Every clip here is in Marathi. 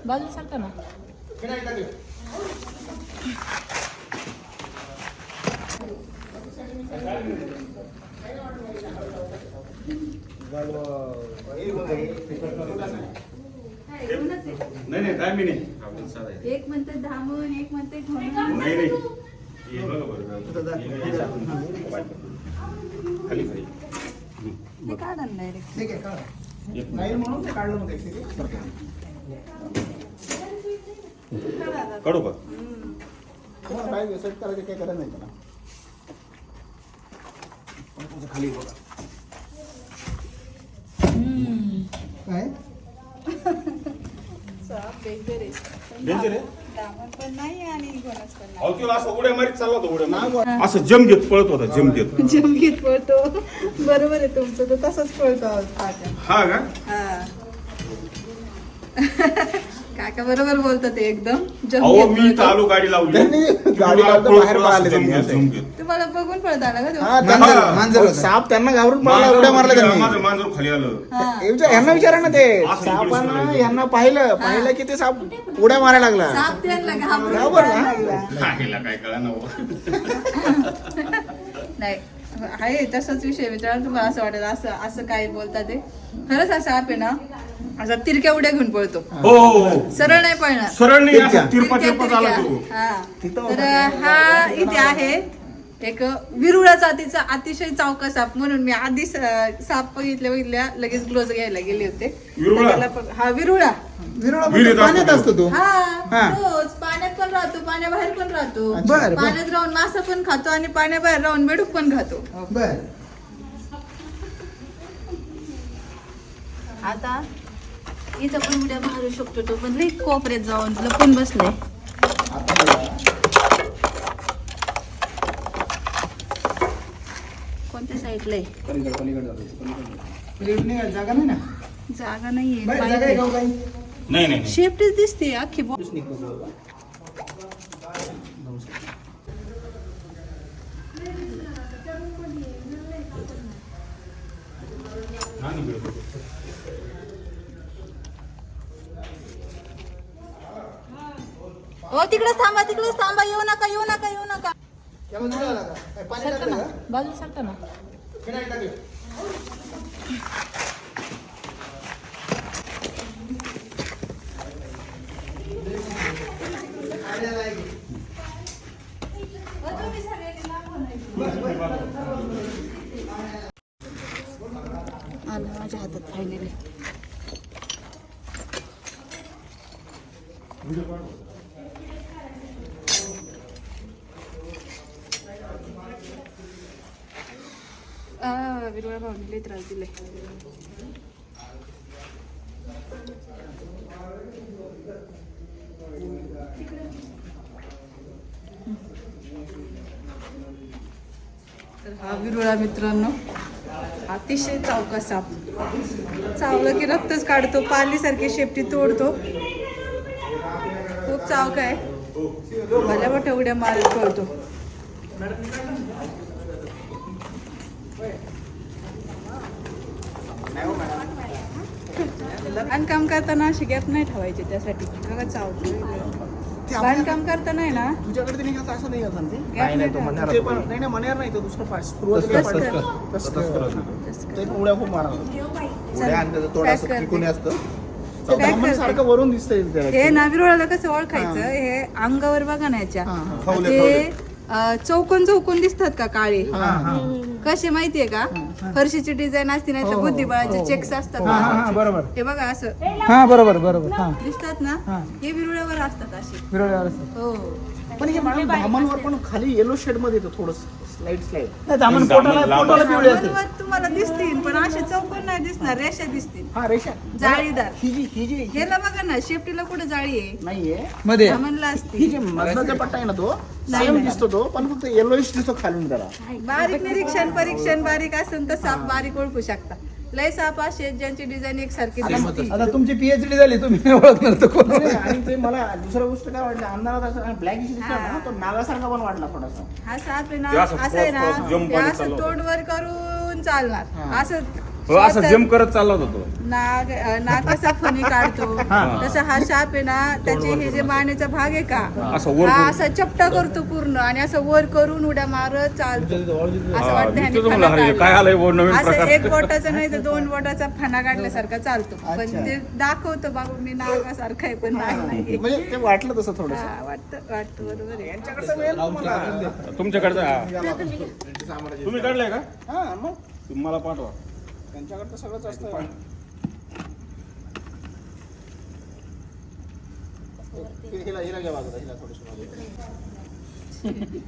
बाजू सांगता ना. नाही काय मी नाही. एक म्हणते धामण, एक म्हणते घोणं. नाही नाही हे बघा बरं खाली खाली ते काढा ना direct. ठीक आहे काढा. नाही म्हणून ते काढलं मग actually. काढू का? तुम्हाला काय सेट करायचं काय करायचं नाही त्याला. खाली बघा काय साप डेंजर आहे. डेंजर आहे. धामण पण नाही आणि घोणच पण अहो तुला असं उड्या मारीत चालला होता उड्या मारीत. असं जम घेत पळत होता जम घेत. नाही. जमगीत पळतो. बरोबर आहे तुमचं, तर तसंच पळतो आवाज. हा का? हा. काका बरोबर बोलतात ते एकदम. अहो जमगीत मी पळतो. चालू गाडी लावली त्यांनी गाडी लावता बाहेर पळाले जम त्यांनी घेत असे. जम घेत. तुम्हाला बघून पळत आला का हा तो? त्यांना मांजर साप त्यांना घाबरून पळाला उड्या मारला माझं त्यांनी. मांजर खाली आलं. यांना विचारा ना ते असं सापानं इंग्लिश यांना पाहिलं की ते साप उड्या मारायला लागला. साप त्यांना घाबरून घाबरला. पळायला लागला. खायला काय कळा ना नाही आहे तसाच विषय मित्रांनो. तुम्हाला असं वाटेल असं असं काय बोलतात ते. खरंच असा साप आहे ना, असा तिरक्या उड्या घेऊन पळतो. हो सरळ नाही पळणार. सरळ नाही तिरक्या. असं तिरपा तिरक्या तिरपा झाला तो. हा. तिथं तर हा इथे आहे एक विरुळा जातीचा अतिशय चावका साप. म्हणून मी आधी साप बघितल्या लगेच ग्लोज घ्यायला गेले होते. विरुळा? तर त्याला हा विरुळा. विरोळा विहिरीत पाण्यात असतो असतो तो. हा रोज पाण्यात पण राहतो, पाण्याबाहेर पण राहतो. अच्छा. बरं, बरं. पाण्यात राहून मासा पण खातो आणि पाण्याबाहेर राहून बेडूक पण खातो. बर आता इथं पण उड्या मारू शकतो तो, पण लई कोपऱ्यात जाऊन लपून बसलाय. कोणत्या साईडला आहे? पलीकडे जातो. जागा नाही ना जागा नाहीये. बाहेर जागा आहे का हो काही? नाही नाही शेपटीच दिसते अख्खी हो तिकडेच थांबा, तिकडेच थांबा. येऊ नका, येऊ नका, येऊ नका. त्यामध्ये आला का? काय पाणी सरका टाकलं ना, का? बाजू सरका ना. फिनाईल टाकलं. आलं माझ्या हातात फायनली. विरवळा भावने लई त्रास दिले. तर हा विरुळा मित्रांनो अतिशय चावका साप. चावलं की रक्तच काढतो, पालीसारखी शेपटी तोडतो. खूप चावका आहे. भल्या मोठ्या उड्या मारत पळतो. बांधकाम करताना अशी गॅप नाही ठेवायची, त्यासाठी बघा चावतो. बांधकाम करताना आहे ना तुझ्याकडे ते निघालं असं नाही करणार ते? गॅप नाही ठेवायची. ते पण नाही नाही मण्यार नाही, तो दुसरा पार्ट सुरुवातीला ते पण उड्या खूप मारणार. उड्या आणि त्याचं तोंड असं त्रिकोणी असतं. करते. सारखं वरून दिसतंय त्याला. हे नाविरोळाला कसं ओळखायचं, हे अंगावर बघा ना याच्या खवले, ते चौकोन चौकोन दिसतात का काळे, कसे माहितीये का? फरशीची डिझाईन असते नाही तर बुद्धिबळाचे चेक्स असतात. बरोबर. हे बघा असं हा बरोबर बरोबर. हा दिसतात ना, हे विरुळ्यावर असतात असे. विरोळ्यावर हो. पण हे मॅडम धामणवर पण खाली येलो शेड मध्ये येतो थोडं स्लाइड स्लाइड. धामण पोटाला पिवळे असते. धामणवर तुम्हाला दिसतील पण असे चौकोन नाही दिसणार, रेषा दिसतील हा रेषा जाळीदार. ही जी ह्याला बघा ना, शेपटीला कुठे जाळी आहे? नाहीये मध्ये धामणला ही असते. जी मधला पट्टा आहे ना तो सेम दिसतो तो, पण फक्त येलोइश दिसतो खालून जरा. बारीक निरीक्षण परीक्षण बारीक असेल तर साप बारीक ओळखू शकता. लय साप असे आहेत ज्यांची डिझाईन एकसारखी दिसते. आता तुमची पीएचडी झाली, तुम्ही ओळखणार तर कोण? आणि ते मला दुसरा गोष्ट काय वाटलं, अंधारात असं ब्लॅक दिसला ना, तो नागासारखा पण वाटला थोडासा. हा साप आहे ना, ते असं असं आहे ना, क्रॉस जंप ते मध्ये असं चाललं होतं. तोंड वर करून चालणार, असं हो, असं जम करत चालला होता तो. नाग कसा फणी काढतो तसा हा साप आहे ना, त्याचे हे जे मानेचा भाग आहे का असं वर हा करून. असा चपटा करतो पूर्ण आणि असं वर करून उड्या मारत चालतो. असं हा, वाटतं मी ह्याने तेच फणा म्हणलं, अरे, काढला. काय आलंय बुवा नवीन असं प्रकार. एक बोटाचा नाही तर 2 बोटाचा फणा काढल्यासारखा चालतो. पण अच्छा. ते दाखवतो बाबा मी नागासारखा आहे पण नाग नाही. म्हणजे ते वाटलं तसं थोडस हा, वाटतं बरोबर आहे. यांच्याकडचं मिळेल तुम्हाला. तुमच्याकडचा हा. साम्राज्य. तुम्ही काढलाय का हा मग तुम्ही मला पाठवा. त्यांच्याकडचं सगळंच असतं. हिला घ्या बाजूला, हिला थोडीशी बाजूला.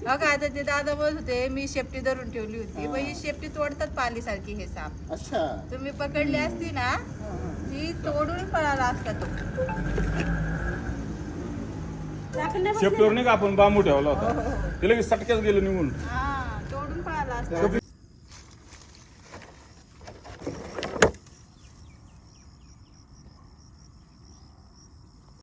बघा आता ते दादा बोलत होते मी शेपटी धरून ठेवली होती पण ही शेपटी तोडतात पालीसारखी हे साप. अच्छा तुम्ही पकडली असती ना ती तोडून पळाला असता तो. शेपटीवर नाही का आपण बांबू ठेवला होता. ते लगेच सटक्याच गेलो निघून. हा तोडून पळाला असता.